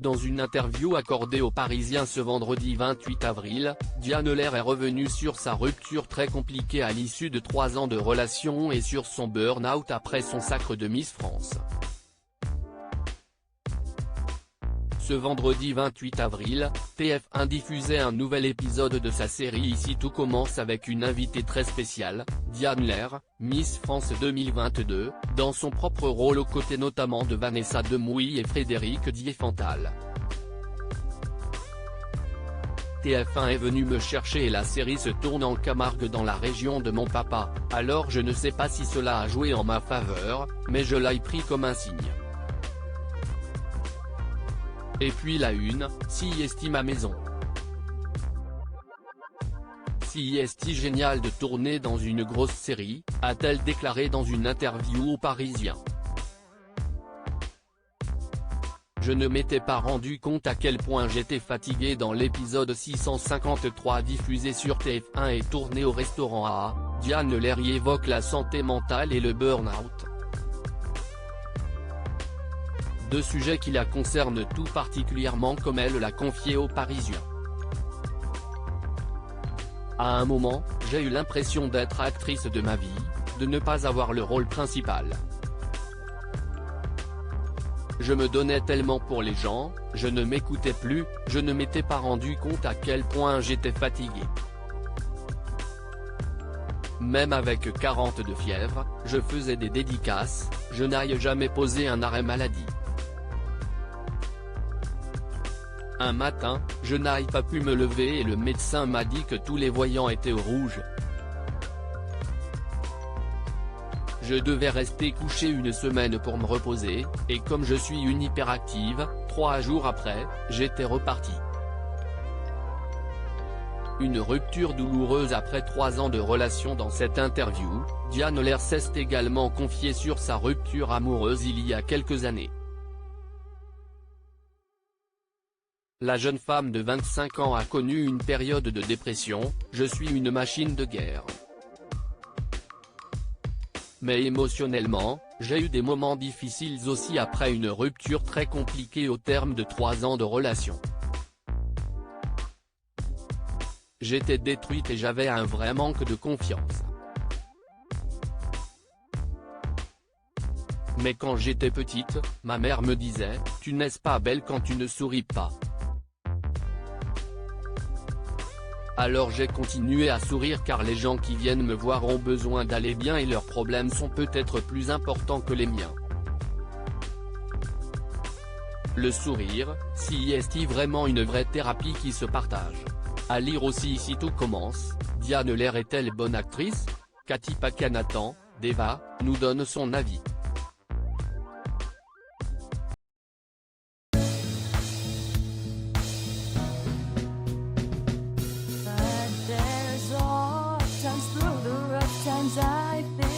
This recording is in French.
Dans une interview accordée aux Parisiens ce vendredi 28 avril, Diane Lair est revenue sur sa rupture très compliquée à l'issue de 3 ans de relation et sur son burn-out après son sacre de Miss France. Ce vendredi 28 avril, TF1 diffusait un nouvel épisode de sa série Ici tout commence avec une invitée très spéciale, Diane Lair, Miss France 2022, dans son propre rôle aux côtés notamment de Vanessa Demouy et Frédéric Diefenthal. TF1 est venu me chercher et la série se tourne en Camargue dans la région de mon papa, alors je ne sais pas si cela a joué en ma faveur, mais je l'ai pris comme un signe. Et puis la une, si est ma maison. Si est génial de tourner dans une grosse série, a-t-elle déclaré dans une interview aux Parisiens. Je ne m'étais pas rendu compte à quel point j'étais fatigué dans l'épisode 653 diffusé sur TF1 et tourné au restaurant A. Diane Lair y évoque la santé mentale et le burn-out. Deux sujets qui la concernent tout particulièrement comme elle l'a confié aux Parisiens. À un moment, j'ai eu l'impression d'être actrice de ma vie, de ne pas avoir le rôle principal. Je me donnais tellement pour les gens, je ne m'écoutais plus, je ne m'étais pas rendu compte à quel point j'étais fatigué. Même avec 40 de fièvre, je faisais des dédicaces, je n'ai jamais posé un arrêt maladie. Un matin, je n'ai pas pu me lever et le médecin m'a dit que tous les voyants étaient au rouge. Je devais rester couché une semaine pour me reposer, et comme je suis une hyperactive, 3 jours après, j'étais reparti. Une rupture douloureuse après 3 ans de relation. Dans cette interview, Diane Lair s'est également confiée sur sa rupture amoureuse il y a quelques années. La jeune femme de 25 ans a connu une période de dépression, je suis une machine de guerre. Mais émotionnellement, j'ai eu des moments difficiles aussi après une rupture très compliquée au terme de 3 ans de relation. J'étais détruite et j'avais un vrai manque de confiance. Mais quand j'étais petite, ma mère me disait, tu n'es pas belle quand tu ne souris pas. Alors j'ai continué à sourire car les gens qui viennent me voir ont besoin d'aller bien et leurs problèmes sont peut-être plus importants que les miens. Le sourire, si est vraiment une vraie thérapie qui se partage. À lire aussi Ici tout commence, Diane Lair est-elle bonne actrice? Cathy Pacanathan, d'Eva, nous donne son avis. I've been